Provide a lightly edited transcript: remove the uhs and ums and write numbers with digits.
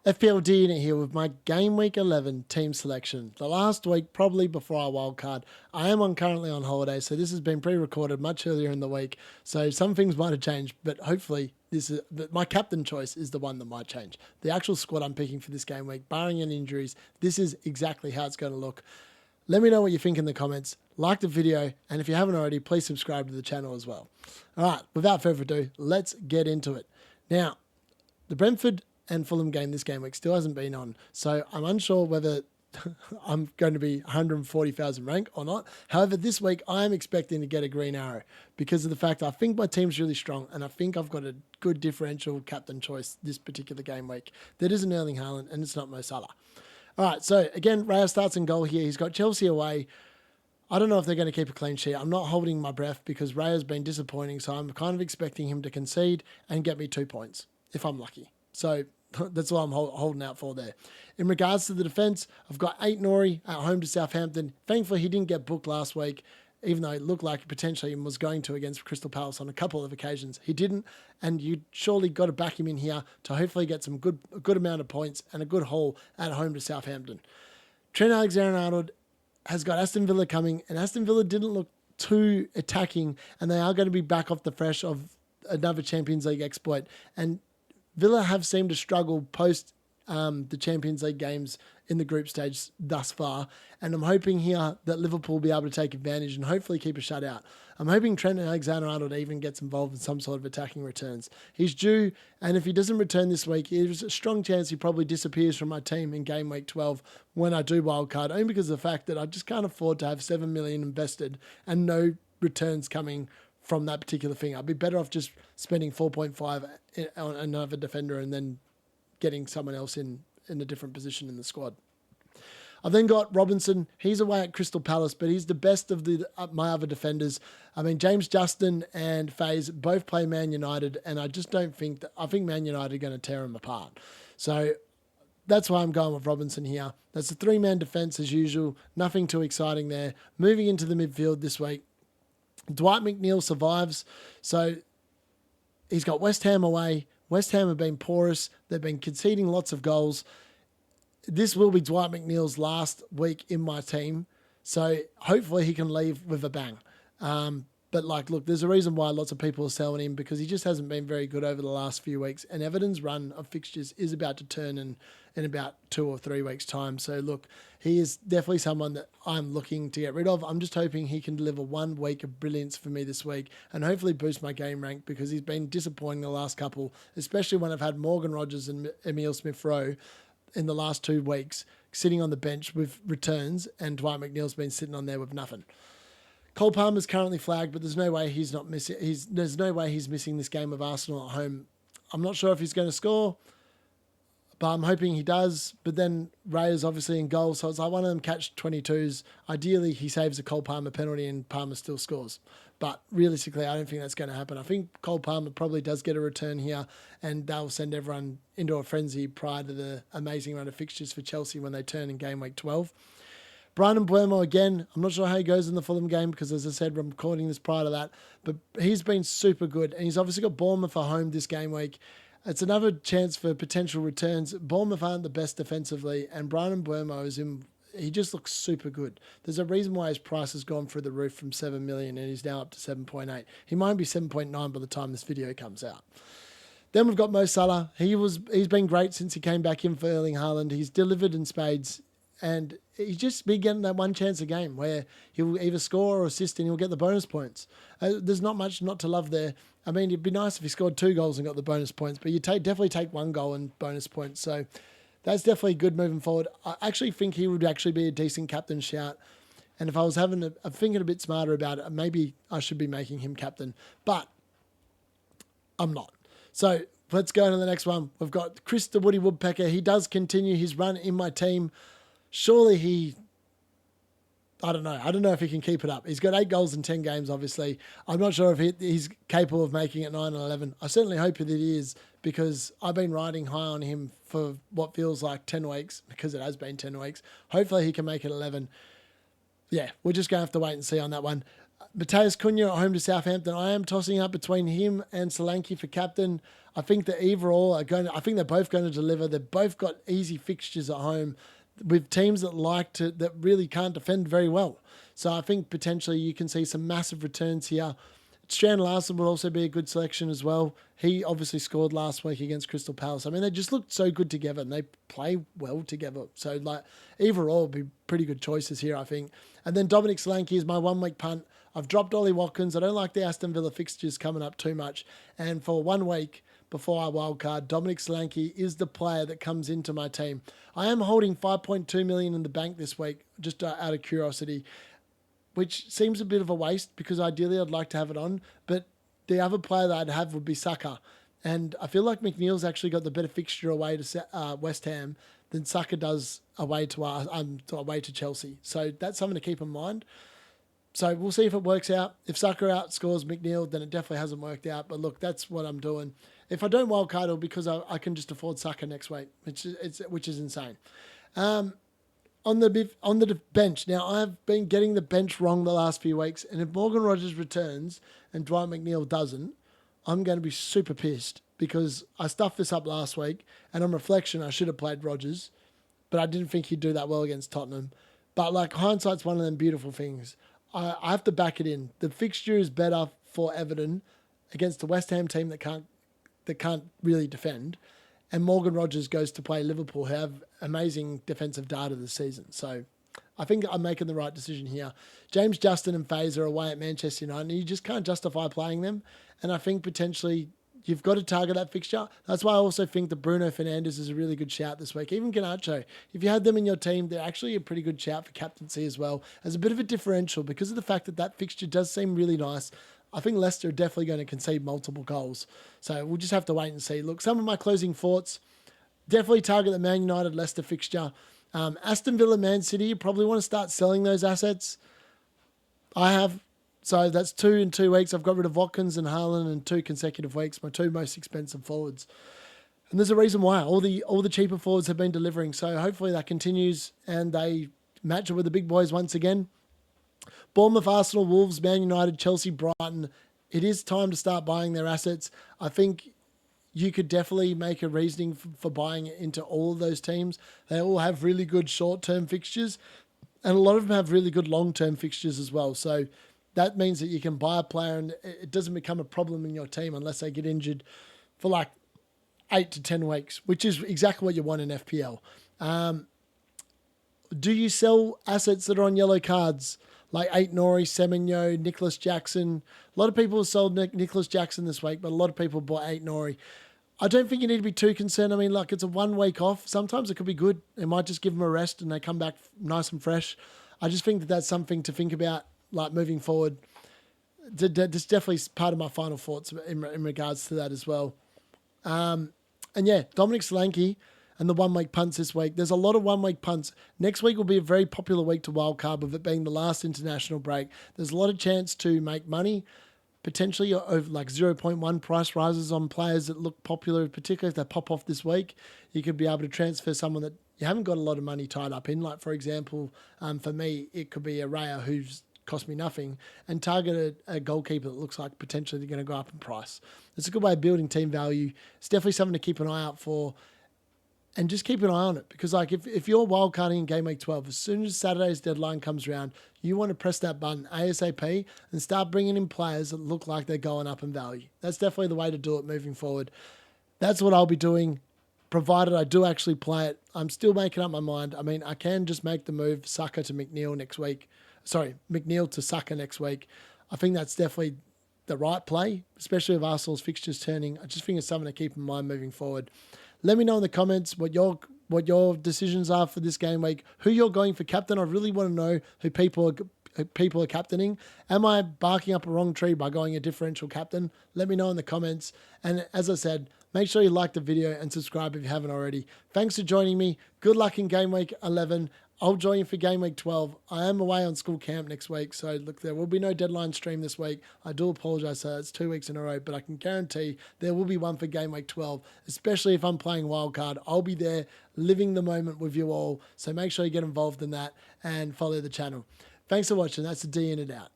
FPL Unit here with my Game Week 11 team selection. The last week, probably before our wildcard. I am currently on holiday, so this has been pre-recorded much earlier in the week. So some things might have changed, but hopefully my captain choice is the one that might change. The actual squad I'm picking for this game week, barring any injuries, this is exactly how it's going to look. Let me know what you think in the comments. Like the video, and if you haven't already, please subscribe to the channel as well. All right, without further ado, let's get into it. Now, the Brentford and Fulham game this game week still hasn't been on, so I'm unsure whether I'm going to be 140,000 rank or not. However, this week I am expecting to get a green arrow because of the fact I think my team's really strong and I think I've got a good differential captain choice this particular game week. That isn't Erling Haaland and it's not Mo Salah. All right, so again, Raya starts in goal here. He's got Chelsea away. I don't know if they're going to keep a clean sheet. I'm not holding my breath because Raya's been disappointing, so I'm kind of expecting him to concede and get me 2 points if I'm lucky. So that's what I'm holding out for there. In regards to the defence, I've got Nori at home to Southampton. Thankfully, he didn't get booked last week, even though it looked like potentially he was going to against Crystal Palace on a couple of occasions. He didn't, and you surely got to back him in here to hopefully get a good amount of points and a good haul at home to Southampton. Trent Alexander-Arnold has got Aston Villa coming, and Aston Villa didn't look too attacking, and they are going to be back off the fresh of another Champions League exploit. And Villa have seemed to struggle post the Champions League games in the group stage thus far, and I'm hoping here that Liverpool will be able to take advantage and hopefully keep a shutout. I'm hoping Trent Alexander-Arnold even gets involved in some sort of attacking returns. He's due, and if he doesn't return this week, there's a strong chance he probably disappears from my team in game week 12 when I do wildcard, only because of the fact that I just can't afford to have 7 million invested and no returns coming from that particular thing. I'd be better off just spending 4.5 on another defender and then getting someone else in a different position in the squad. I've then got Robinson. He's away at Crystal Palace, but he's the best of my other defenders. I mean, James Justin and Faze both play Man United, and I just don't think I think Man United are going to tear them apart. So that's why I'm going with Robinson here. That's a 3-man defence as usual. Nothing too exciting there. Moving into the midfield this week, Dwight McNeil survives. So he's got West Ham away. West Ham have been porous. They've been conceding lots of goals. This will be Dwight McNeil's last week in my team. So hopefully he can leave with a bang. But look, there's a reason why lots of people are selling him because he just hasn't been very good over the last few weeks. And Everton's run of fixtures is about to turn in about 2 or 3 weeks' time. So look, he is definitely someone that I'm looking to get rid of. I'm just hoping he can deliver 1 week of brilliance for me this week and hopefully boost my game rank because he's been disappointing the last couple, especially when I've had Morgan Rogers and Emile Smith-Rowe in the last 2 weeks sitting on the bench with returns, and Dwight McNeil's been sitting on there with nothing. Cole Palmer's currently flagged, but there's no way he's not missing. There's no way he's missing this game of Arsenal at home. I'm not sure if he's going to score, but I'm hoping he does. But then Raya's obviously in goal, so it's like one of them catch 22s. Ideally, he saves a Cole Palmer penalty and Palmer still scores. But realistically, I don't think that's going to happen. I think Cole Palmer probably does get a return here, and they'll send everyone into a frenzy prior to the amazing run of fixtures for Chelsea when they turn in game week 12. Bryan Mbeumo again, I'm not sure how he goes in the Fulham game because, as I said, I'm recording this prior to that, but he's been super good, and he's obviously got Bournemouth at home this game week. It's another chance for potential returns. Bournemouth aren't the best defensively, and Bryan Mbeumo he just looks super good. There's a reason why his price has gone through the roof from 7 million and he's now up to 7.8. He might be 7.9 by the time this video comes out. Then we've got Mo Salah. He's been great since he came back in for Erling Haaland. He's delivered in spades, and he's just been getting that one chance a game where he'll either score or assist and he'll get the bonus points. There's not much not to love there. I mean, it'd be nice if he scored 2 goals and got the bonus points, but you definitely take 1 goal and bonus points. So that's definitely good moving forward. I actually think he would actually be a decent captain shout. And if I was I'm thinking a bit smarter about it, maybe I should be making him captain, but I'm not. So let's go to the next one. We've got Chris the Woody Woodpecker. He does continue his run in my team. Surely I don't know if he can keep it up. He's got 8 goals in 10 games, obviously. I'm not sure if he's capable of making it 9 and 11. I certainly hope that he is because I've been riding high on him for what feels like 10 weeks because it has been 10 weeks. Hopefully he can make it 11. Yeah, we're just going to have to wait and see on that one. Matheus Cunha at home to Southampton. I am tossing up between him and Solanke for captain. I think that either or are going. I think they're both going to deliver. They've both got easy fixtures at home with teams that really can't defend very well. So I think potentially you can see some massive returns here. Strand Larson will also be a good selection as well. He obviously scored last week against Crystal Palace. I mean, they just looked so good together and they play well together. So, like, either or will be pretty good choices here, I think. And then Dominic Solanke is my 1 week punt. I've dropped Ollie Watkins. I don't like the Aston Villa fixtures coming up too much. And for 1 week before our wild card, Dominic Solanke is the player that comes into my team. I am holding 5.2 million in the bank this week, just out of curiosity, which seems a bit of a waste because ideally I'd like to have it on. But the other player that I'd have would be Saka. And I feel like McNeil's actually got the better fixture away to West Ham than Saka does away to Chelsea. So that's something to keep in mind. So we'll see if it works out. If Saka outscores McNeil, then it definitely hasn't worked out. But look, that's what I'm doing. If I don't wildcard, it'll because I can just afford Saka next week, which is insane. On the bench. Now, I've been getting the bench wrong the last few weeks, and if Morgan Rogers returns and Dwight McNeil doesn't, I'm going to be super pissed because I stuffed this up last week, and on reflection, I should have played Rogers, but I didn't think he'd do that well against Tottenham. But like hindsight's one of them beautiful things. I have to back it in. The fixture is better for Everton against the West Ham team that can't really defend. And Morgan Rogers goes to play Liverpool, who have amazing defensive data this season. So I think I'm making the right decision here. James Justin and Faze are away at Manchester United, and you just can't justify playing them. And I think potentially you've got to target that fixture. That's why I also think that Bruno Fernandes is a really good shout this week. Even Garnacho, if you had them in your team, they're actually a pretty good shout for captaincy as well, as a bit of a differential because of the fact that fixture does seem really nice. I think Leicester are definitely going to concede multiple goals. So we'll just have to wait and see. Look, some of my closing thoughts, definitely target the Man United Leicester fixture. Aston Villa, Man City, you probably want to start selling those assets. I have. So that's 2 in 2 weeks. I've got rid of Watkins and Haaland in 2 consecutive weeks, my 2 most expensive forwards. And there's a reason why. All the cheaper forwards have been delivering. So hopefully that continues and they match it with the big boys once again. Bournemouth, Arsenal, Wolves, Man United, Chelsea, Brighton. It is time to start buying their assets. I think you could definitely make a reasoning for buying into all of those teams. They all have really good short-term fixtures, and a lot of them have really good long-term fixtures as well. So that means that you can buy a player and it doesn't become a problem in your team unless they get injured for like 8 to 10 weeks, which is exactly what you want in FPL. Do you sell assets that are on yellow cards? Like Aït-Nouri, Semenyo, Nicholas Jackson. A lot of people have sold Nicholas Jackson this week, but a lot of people bought Aït-Nouri. I don't think you need to be too concerned. I mean, like, it's a 1 week off. Sometimes it could be good. It might just give them a rest and they come back nice and fresh. I just think that that's something to think about, like, moving forward. That's definitely part of my final thoughts in regards to that as well. And yeah, Dominic Solanke and the 1 week punts this week. There's a lot of 1 week punts. Next week will be a very popular week to wildcard, with it being the last international break. There's a lot of chance to make money, potentially over like 0.1 price rises on players that look popular, particularly if they pop off this week. You could be able to transfer someone that you haven't got a lot of money tied up in. Like, for example, for me, it could be a Raya who's cost me nothing, and target a goalkeeper that looks like potentially they're going to go up in price. It's a good way of building team value. It's definitely something to keep an eye out for. And just keep an eye on it, because like if you're wildcarding in game week 12, as soon as Saturday's deadline comes around, you want to press that button ASAP and start bringing in players that look like they're going up in value. That's definitely the way to do it moving forward. That's what I'll be doing, provided I do actually play it. I'm still making up my mind. I mean, I can just make the move Saka to McNeil next week. Sorry, McNeil to Saka next week. I think that's definitely the right play, especially if Arsenal's fixtures turning. I just think it's something to keep in mind moving forward. Let me know in the comments what your decisions are for this game week, who you're going for captain. I really want to know who people are captaining. Am I barking up a wrong tree by going a differential captain? Let me know in the comments. And as I said, make sure you like the video and subscribe if you haven't already. Thanks for joining me. Good luck in game week 11. I'll join you for game week 12. I am away on school camp next week, so look, there will be no deadline stream this week. I do apologise, so it's 2 weeks in a row, but I can guarantee there will be one for game week 12, especially if I'm playing wildcard. I'll be there living the moment with you all, so make sure you get involved in that and follow the channel. Thanks for watching. That's the D in and out.